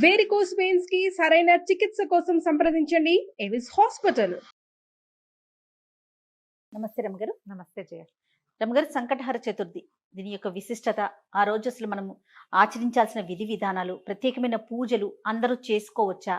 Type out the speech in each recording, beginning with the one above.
Varicose veins కి సరైన చికిత్స కోసం సంప్రదించండి ఎవిస్ హాస్పిటల్. నమస్తే రమగారు. నమస్తే జయ. రమగారు, సంకటహర చతుర్థి దీని యొక్క విశిష్టత, ఆ రోజు అసలు మనము ఆచరించాల్సిన విధి విధానాలు, ప్రత్యేకమైన పూజలు అందరూ చేసుకోవచ్చా,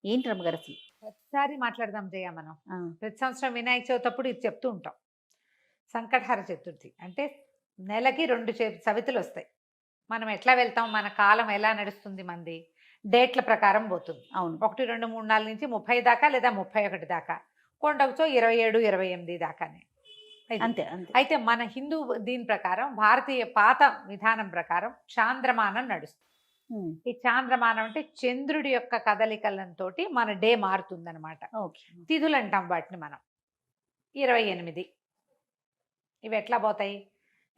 ఏంటి రమగారు అసలు? ప్రతిసారి మాట్లాడదాం జయ. మనం ప్రతి సంవత్సరం వినాయక చవితి అప్పుడు ఇది చెప్తూ ఉంటాం. సంకటహర చతుర్థి అంటే నెలకి 2 చవితులు వస్తాయి. మనం ఎట్లా వెళ్తాం, మన కాలం ఎలా నడుస్తుంది, మంది డేట్ల ప్రకారం పోతుంది. అవును, 1, 2, 3, 4 నుంచి 30 దాకా లేదా 31 దాకా, కొండవచ్చో 27, 28 దాకానే. అంతే అంతే. అయితే మన హిందూ దీని ప్రకారం, భారతీయ పాత విధానం ప్రకారం చాంద్రమానం నడుస్తుంది. ఈ చాంద్రమానం అంటే చంద్రుడి యొక్క కదలికలతో మన డే మారుతుంది అనమాట. తిథులు అంటాం వాటిని మనం. 28 ఇవి ఎట్లా పోతాయి?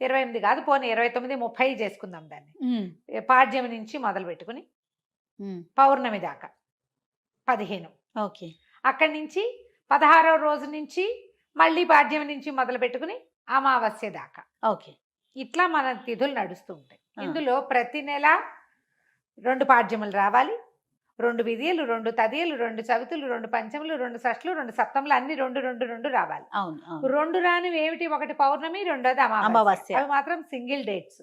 28 కాదు, పోనీ 29, 30 చేసుకుందాం దాన్ని. పాడ్యం నుంచి మొదలు పెట్టుకుని పౌర్ణమి దాకా 15. ఓకే. అక్కడి నుంచి 16వ రోజు నుంచి మళ్ళీ పాడ్యం నుంచి మొదలు పెట్టుకుని అమావాస్య దాకా. ఓకే. ఇట్లా మన తిథులు నడుస్తూ ఉంటాయి. ఇందులో ప్రతి నెల 2 పాడ్యములు రావాలి, 2 విధియలు, 2 తదియలు, 2 చవితులు, 2 పంచములు, 2 షష్ఠులు, 2 సప్తములు, అన్ని 2 రావాలి. 2 రానివి ఏమిటి? ఒకటి పౌర్ణమి, రెండోది అమావాస్య. అవి మాత్రం సింగిల్ డేట్స్.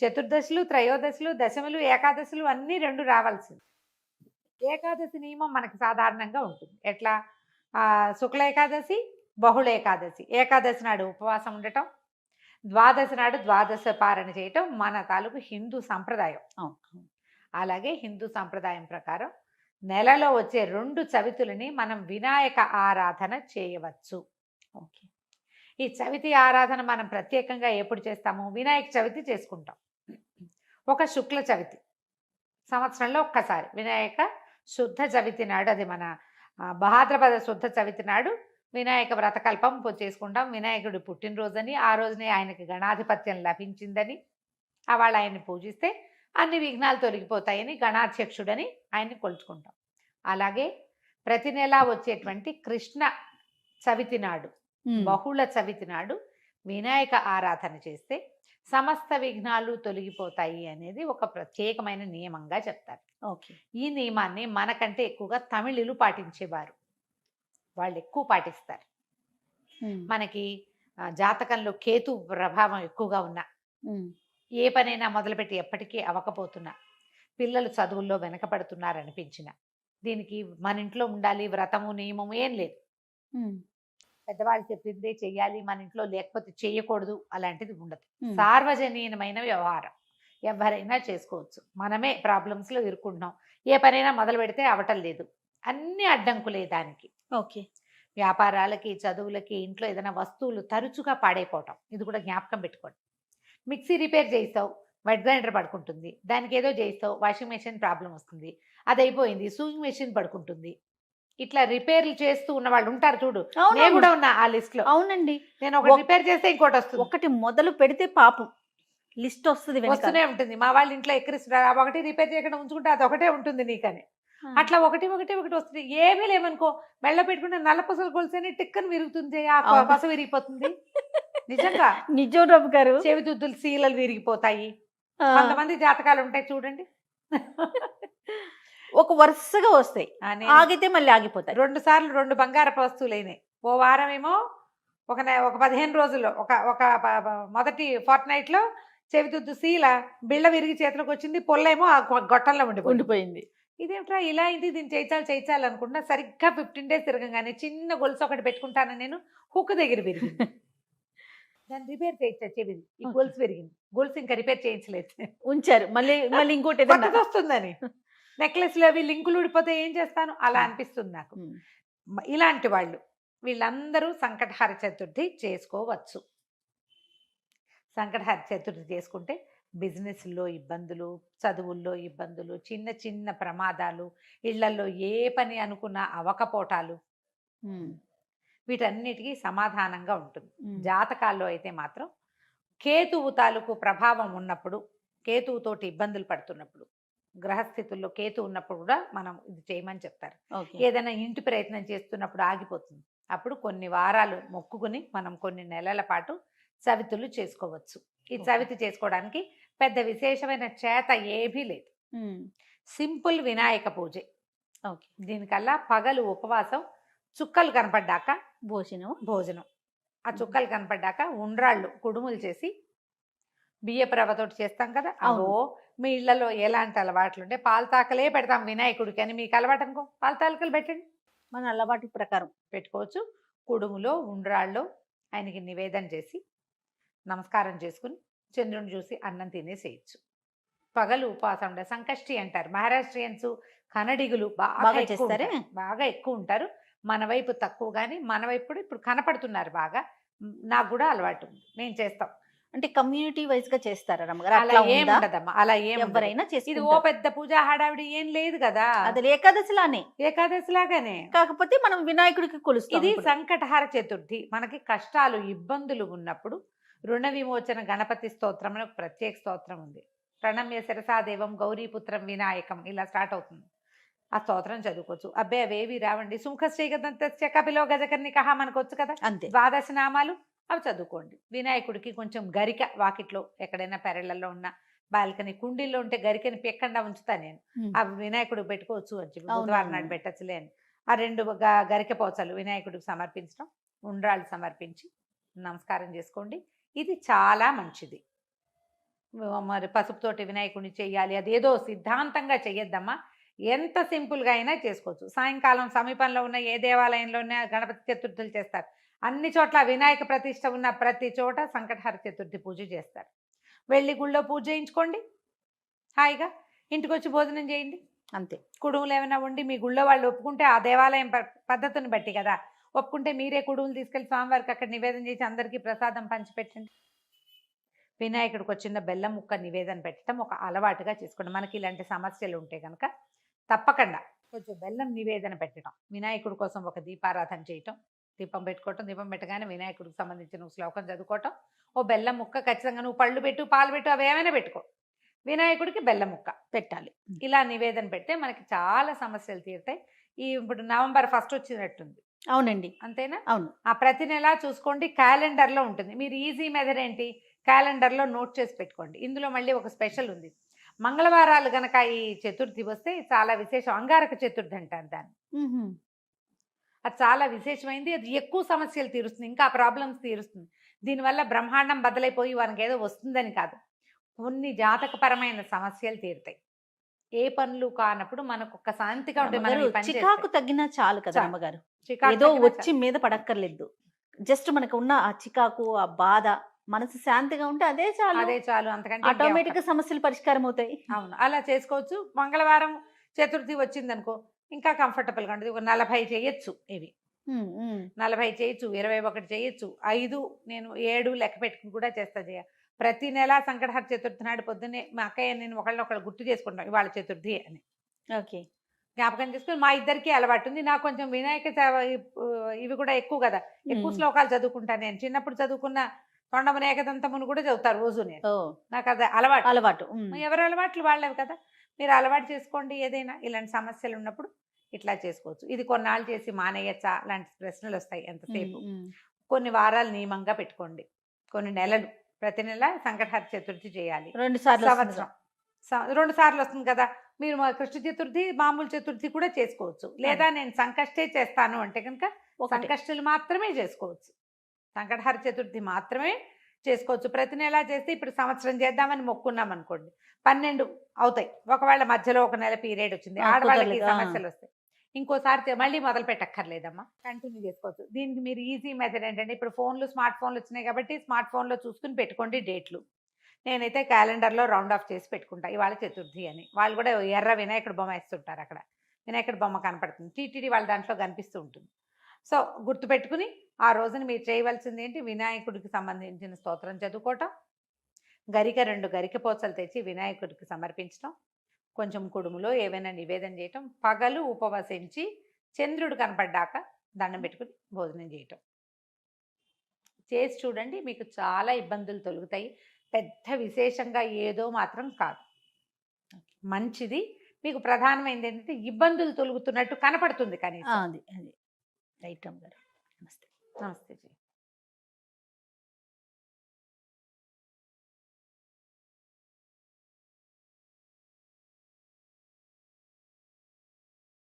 చతుర్దశులు, త్రయోదశులు, దశములు, ఏకాదశులు అన్ని 2 రావాల్సింది. ఏకాదశి నియమం మనకి సాధారణంగా ఉంటుంది. ఎట్లా? శుక్ల ఏకాదశి, బహుళ ఏకాదశి. ఏకాదశి నాడు ఉపవాసం ఉండటం, ద్వాదశి నాడు ద్వాదశ పారణ చేయటం మన తాలూకు హిందూ సంప్రదాయం. అలాగే హిందూ సంప్రదాయం ప్రకారం నెలలో వచ్చే 2 చవితులని మనం వినాయక ఆరాధన చేయవచ్చు. ఓకే. ఈ చవితి ఆరాధన మనం ప్రత్యేకంగా ఎప్పుడు చేస్తాము? వినాయక చవితి చేసుకుంటాం. ఒక శుక్ల చవితి సంవత్సరంలో ఒక్కసారి వినాయక శుద్ధ చవితి నాడు, అది మన భాద్రపద శుద్ధ చవితి నాడు వినాయక వ్రతకల్పం చేసుకుంటాం. వినాయకుడి పుట్టినరోజని, ఆ రోజునే ఆయనకి గణాధిపత్యం లభించిందని, వాళ్ళు ఆయన్ని పూజిస్తే అన్ని విఘ్నాలు తొలగిపోతాయని గణాధ్యక్షుడని ఆయన్ని కొలుచుకుంటాం. అలాగే ప్రతి నెలా వచ్చేటువంటి కృష్ణ చవితి నాడు, బహుళ చవితి నాడు వినాయక ఆరాధన చేస్తే సమస్త విఘ్నాలు తొలగిపోతాయి అనేది ఒక ప్రత్యేకమైన నియమంగా చెప్తారు. ఓకే. ఈ నియమాన్ని మనకంటే ఎక్కువగా తమిళులు పాటించేవారు. వాళ్ళు ఎక్కువ పాటిస్తారు. మనకి జాతకంలో కేతు ప్రభావం ఎక్కువగా ఉన్నా, ఏ పనైనా మొదలుపెట్టి ఎప్పటికీ అవ్వకపోతున్నా, పిల్లలు చదువుల్లో వెనకపడుతున్నారనిపించిన, దీనికి మన ఇంట్లో ఉండాలి వ్రతము నియమము ఏం లేదు. పెద్దవాళ్ళు చెప్పిందే చెయ్యాలి, మన ఇంట్లో లేకపోతే చేయకూడదు అలాంటిది ఉండదు. సార్వజనీయమైన వ్యవహారం, ఎవరైనా చేసుకోవచ్చు. మనమే ప్రాబ్లమ్స్లో ఇరుక్కుంటున్నాం. ఏ పనైనా మొదలు పెడితే అవటం లేదు, అన్ని అడ్డంకులే దానికి. ఓకే. వ్యాపారాలకి, చదువులకి, ఇంట్లో ఏదైనా వస్తువులు తరచుగా పాడైపోవటం, ఇది కూడా జ్ఞాపకం పెట్టుకోండి. మిక్సీ రిపేర్ చేయిస్తావు, వెట్ గ్రైండర్ పడుకుంటుంది. దానికి ఏదో చేయిస్తావు, వాషింగ్ మెషిన్ ప్రాబ్లం వస్తుంది, అది అయిపోయింది, సూయింగ్ మెషిన్ పడుకుంటుంది. ఇట్లా రిపేర్లు చేస్తూ ఉన్న వాళ్ళు ఉంటారు చూడు. నేను కూడా ఉన్నా ఆ లిస్ట్ లో. అవునండి. నేను ఒకటి రిపేర్ చేస్తే ఇంకోటి వస్తుంది. ఒకటి మొదలు పెడితే పాపం లిస్ట్ వస్తూనే ఉంటుంది. మా వాళ్ళ ఇంట్లో ఎక్కిరిస్తున్నారు, ఒకటి రిపేర్ చేయకుండా ఉంచుకుంటే అది ఒకటే ఉంటుంది నీకని. అట్లా ఒకటి వస్తుంది. ఏమీ లేవనుకో, మెళ్ళ పెట్టుకుంటే నల్ల పసలు కొలిసేనే టిక్కని విరుగుతుంది, ఆ పస విరిగిపోతుంది. నిజంగా నిజం రమ్మ గారు. చెవిదుద్దులు శీలలు విరిగిపోతాయి. కొంతమంది జాతకాలు ఉంటాయి చూడండి, ఒక వరుసగా వస్తాయి, ఆగితే మళ్ళీ ఆగిపోతాయి. 2 సార్లు 2 బంగారపు వస్తువులు అయినాయి. ఓ వారం ఏమో ఒక 15 రోజుల్లో ఒక మొదటి ఫోర్ట్ నైట్ లో చెవిదుద్దు శీల బిళ్ళ విరిగి చేతిలోకి వచ్చింది, పొల్లేమో ఆ గొట్టంలో ఉండిపోయింది. ఇదేమిట్రా ఇలా అయింది, దీన్ని చేయించాలి అనుకుంటున్నా. సరిగ్గా 15 days తిరగగానే చిన్న గొలుసు ఒకటి పెట్టుకుంటాను నేను, హుక్ దగ్గర విరిగింది. దాన్ని రిపేర్ చేయించా, చెవిది ఈ గొలుసు విరిగింది. గొలుసు ఇంకా రిపేర్ చేయించలేదు, ఉంచారు. మళ్ళీ ఇంకోటి వస్తుందని. నెక్లెస్లు అవి లింకులు ఊడిపోతే ఏం చేస్తాను, అలా అనిపిస్తుంది నాకు. ఇలాంటి వాళ్ళు వీళ్ళందరూ సంకటహర చతుర్థి చేసుకోవచ్చు. సంకటహర చతుర్థి చేసుకుంటే బిజినెస్లో ఇబ్బందులు, చదువుల్లో ఇబ్బందులు, చిన్న చిన్న ప్రమాదాలు, ఇళ్లలో ఏ పని అనుకున్నా అవకపోటాలు, వీటన్నిటికీ సమాధానంగా ఉంటుంది. జాతకాల్లో అయితే మాత్రం కేతువు తాలూకు ప్రభావం ఉన్నప్పుడు, కేతువుతోటి ఇబ్బందులు పడుతున్నప్పుడు, గ్రహస్థితుల్లో కేతు ఉన్నప్పుడు కూడా మనం ఇది చేయమని చెప్తారు. ఏదైనా ఇంటి ప్రయత్నం చేస్తున్నప్పుడు ఆగిపోతుంది, అప్పుడు కొన్ని వారాలు మొక్కుకుని మనం కొన్ని నెలల పాటు చవితులు చేసుకోవచ్చు. ఈ చవితి చేసుకోవడానికి పెద్ద విశేషమైన చేత ఏమీ లేదు. సింపుల్ వినాయక పూజ. ఓకే. దీనికల్లా పగలు ఉపవాసం, చుక్కలు కనపడ్డాక భోజనం. భోజనం. ఆ చుక్కలు కనపడ్డాక ఉండ్రాళ్ళు కుడుములు చేసి బియ్యపు రవ్వతోటి చేస్తాం కదా, అవో మీ ఇళ్లలో ఎలాంటి అలవాట్లు ఉంటే పాలతాకలే పెడతాం వినాయకుడికి అని మీకు అలవాటు అనుకో, పాలతాకలు పెట్టండి, మన అలవాటు ప్రకారం పెట్టుకోవచ్చు. కుడుములో ఉండ్రాళ్ళు ఆయనకి నివేదన చేసి నమస్కారం చేసుకుని చంద్రుని చూసి అన్నం తినేసేయచ్చు. పగలు ఉపవాసం ఉండే సంకష్టి అంటారు మహారాష్ట్రియన్స్, కన్నడిగులు బాగా బాగా ఎక్కువ చేస్తారే? ఉంటారు. బాగా ఎక్కువ ఉంటారు. మన వైపు తక్కువ, కానీ మన వైపు కూడా ఇప్పుడు కనపడుతున్నారు బాగా. నాకు కూడా అలవాటు ఉంది, మేము చేస్తాం. అంటే కమ్యూనిటీ వైజ్ గా చేస్తారా రమ్మగారు? అలా అట్లా ఏం ఉందా? ఉండదమ్మా, అలా ఏం ఉండదు. ఎవరైనా ఇది ఓ చేసుకుంటారు. పెద్ద పూజా హడావిడి ఏం లేదు కదా, అది ఏకాదశిలానే, ఏకాదశి లాగానే. కాకపోతే మనం వినాయకుడికి కొలుస్తాం ఇది ఇప్పుడు. సంకటహార చతుర్థి. మనకి కష్టాలు ఇబ్బందులు ఉన్నప్పుడు రుణ విమోచన గణపతి స్తోత్రం అని ఒక ప్రత్యేక స్తోత్రం ఉంది. ప్రణమ్య శిరసాదేవం గౌరీపుత్రం వినాయకం ఇలా స్టార్ట్ అవుతుంది. ఆ స్తోత్రం చదువుకోవచ్చు. అబ్బే అవేవి రావండి, సుముఖశ్రీగదంతస్య కపిలో గజకర్ణికః మనకు వచ్చు కదా, అంతే. ద్వాదశ నామాలు అవి చదువుకోండి. వినాయకుడికి కొంచెం గరిక వాకిట్లో ఎక్కడైనా పెరళ్ళల్లో ఉన్న బాల్కనీ కుండీల్లో ఉంటే గరికని పెక్కకుండా ఉంచుతా నేను. ఆ వినాయకుడు పెట్టుకోవచ్చు అని చెప్పి, బుధవారం నాడు పెట్టచ్చులే అని. ఆ 2 గరిక పోచలు వినాయకుడికి సమర్పించడం, ఉండ్రాళ్ళు సమర్పించి నమస్కారం చేసుకోండి. ఇది చాలా మంచిది. మరి పసుపుతోటి వినాయకుడిని చెయ్యాలి అదేదో సిద్ధాంతంగా చెయ్యొద్దమ్మా, ఎంత సింపుల్గా అయినా చేసుకోవచ్చు. సాయంకాలం సమీపంలో ఉన్న ఏ దేవాలయంలోనే గణపతి చతుర్థులు చేస్తారు. అన్ని చోట్ల వినాయక ప్రతిష్ఠ ఉన్న ప్రతి చోట సంకటహర చతుర్థి పూజ చేస్తారు. వెళ్ళి గుళ్ళో పూజ చేయించుకోండి, హాయిగా ఇంటికి వచ్చి భోజనం చేయండి అంతే. కుడుములు ఏమైనా ఉండి మీ గుళ్ళో వాళ్ళు ఒప్పుకుంటే, ఆ దేవాలయం పద్ధతిని బట్టి కదా, ఒప్పుకుంటే మీరే కుడుములు తీసుకెళ్ళి స్వామివారికి అక్కడ నివేదన చేసి అందరికీ ప్రసాదం పంచిపెట్టండి. వినాయకుడికి వచ్చిన బెల్లం ముక్క నివేదన పెట్టడం ఒక అలవాటుగా చేసుకోండి. మనకి ఇలాంటి సమస్యలు ఉంటే కనుక తప్పకుండా కొంచెం బెల్లం నివేదన పెట్టడం, వినాయకుడి కోసం ఒక దీపారాధన చేయటం, దీపం పెట్టుకోవటం, దీపం పెట్టగానే వినాయకుడికి సంబంధించిన శ్లోకం చదువుకోవటం, ఓ బెల్లం ముక్క ఖచ్చితంగా నువ్వు పళ్ళు పెట్టు పాలు పెట్టు అవి ఏమైనా పెట్టుకో, వినాయకుడికి బెల్లం ముక్క పెట్టాలి. ఇలా నివేదన పెడితే మనకి చాలా సమస్యలు తీరుతాయి. ఇప్పుడు నవంబర్ 1 వచ్చినట్టుంది, అవునండి. అంతేనా? అవును. ఆ ప్రతి నెల చూసుకోండి, క్యాలెండర్లో ఉంటుంది. మీరు ఈజీ మెథడ్ ఏంటి, క్యాలెండర్లో నోట్ చేసి పెట్టుకోండి. ఇందులో మళ్ళీ ఒక స్పెషల్ ఉంది. మంగళవారాలు గనక ఈ చతుర్థి వస్తే చాలా విశేషం. అంగారక చతుర్థి అంటారు దాన్ని. అది చాలా విశేషమైంది. అది ఎక్కువ సమస్యలు తీరుస్తుంది, ఇంకా ప్రాబ్లమ్స్ తీరుస్తుంది. దీనివల్ల బ్రహ్మాండం బదలైపోయి వానికి ఏదో వస్తుందని కాదు, కొన్ని జాతకపరమైన సమస్యలు తీరుతాయి. ఏ పనులు కానప్పుడు మనకు ఒక శాంతిగా ఉంటుంది. మనం ఈ పని చికాకు చేస్తే. తగ్గినా చాలు కదా చాలు. అమ్మగారు, చికాకు ఏదో తగ్గినా వచ్చి మీద పడక్కర్లేదు. జస్ట్ మనకు ఉన్న ఆ చికాకు, ఆ బాధ, మనసు శాంతిగా ఉంటే అదే చాలు. అదే చాలు, అంతకంటే ఆటోమేటిక్ గా సమస్యలు పరిష్కారం అవుతాయి. అవును, అలా చేసుకోవచ్చు. మంగళవారం చతుర్థి వచ్చిందనుకో ఇంకా కంఫర్టబుల్గా ఉంటుంది. ఒక 40 చేయొచ్చు, ఇవి 40 చేయొచ్చు, 21 చేయొచ్చు, 5 నేను 7 లెక్క పెట్టుకుని కూడా చేస్తా. ప్రతి నెల సంకటహర చతుర్థి నాడు పొద్దున్నే మా అక్కయ్య నేను ఒకళ్ళు గుర్తు చేసుకుంటాం ఇవాళ చతుర్థి అని. ఓకే. జ్ఞాపకం చేసుకుని మా ఇద్దరికి అలవాటు ఉంది. నాకు కొంచెం వినాయక ఇవి కూడా ఎక్కువ కదా, ఎక్కువ శ్లోకాలు చదువుకుంటాను. నేను చిన్నప్పుడు చదువుకున్న తొండమున ఏకదంతమును కూడా చదువుతారు రోజు నేను. నాకు అది అలవాటు. ఎవరి అలవాట్లు వాళ్ళవి కదా, మీరు అలవాటు చేసుకోండి. ఏదైనా ఇలాంటి సమస్యలు ఉన్నప్పుడు ఇట్లా చేసుకోవచ్చు. ఇది కొన్నాళ్ళు చేసి మానేయచ్చా లాంటి ప్రశ్నలు వస్తాయి ఎంతసేపు. కొన్ని వారాలు నియమంగా పెట్టుకోండి, కొన్ని నెలలు, ప్రతి నెల సంకటహర చతుర్థి చేయాలి. 2 సార్లు సంవత్సరం 2 సార్లు వస్తుంది కదా, మీరు కృష్ణ చతుర్థి మామూలు చతుర్థి కూడా చేసుకోవచ్చు. లేదా నేను సంకష్టే చేస్తాను అంటే కనుక సంకష్టులు మాత్రమే చేసుకోవచ్చు, సంకటహర చతుర్థి మాత్రమే చేసుకోవచ్చు. ప్రతి నెల చేస్తే ఇప్పుడు సంవత్సరం చేద్దామని మొక్కున్నాం అనుకోండి, 12 అవుతాయి. ఒకవేళ మధ్యలో ఒక నెల పీరియడ్ వచ్చింది, ఆడవాళ్ళకి సమస్యలు వస్తాయి, ఇంకోసారి మళ్ళీ మొదలు పెట్టక్కర్లేదమ్మా, కంటిన్యూ చేసుకోవచ్చు. దీనికి మీరు ఈజీ మెథడ్ ఏంటంటే, ఇప్పుడు స్మార్ట్ ఫోన్లు వచ్చినాయి కాబట్టి స్మార్ట్ ఫోన్లో చూసుకుని పెట్టుకోండి డేట్లు. నేనైతే క్యాలెండర్లో రౌండ్ ఆఫ్ చేసి పెట్టుకుంటా ఇవాళ చతుర్థి అని. వాళ్ళు కూడా ఎర్ర వినాయకుడు బొమ్మ వేస్తుంటారు, అక్కడ వినాయకుడు బొమ్మ కనపడుతుంది, టీటీడీ వాళ్ళ దాంట్లో కనిపిస్తూ ఉంటుంది. సో గుర్తుపెట్టుకుని ఆ రోజున మీరు చేయవలసింది ఏంటి, వినాయకుడికి సంబంధించిన స్తోత్రం చదువుకోవటం, 2 గరిక పోచలు తెచ్చి వినాయకుడికి సమర్పించడం, కొంచెం కుడుములో ఏవైనా నివేదన చేయటం, పగలు ఉపవసించి చంద్రుడు కనపడ్డాక దండం పెట్టుకుని భోజనం చేయటం చేసి చూడండి. మీకు చాలా ఇబ్బందులు తొలుగుతాయి. పెద్ద విశేషంగా ఏదో మాత్రం కాదు, మంచిది. మీకు ప్రధానమైనది ఏంటంటే ఇబ్బందులు తొలుగుతున్నట్టు కనపడుతుంది. కానీ అది రైట్ అమ్మగారు. నమస్తే. నమస్తే జీ.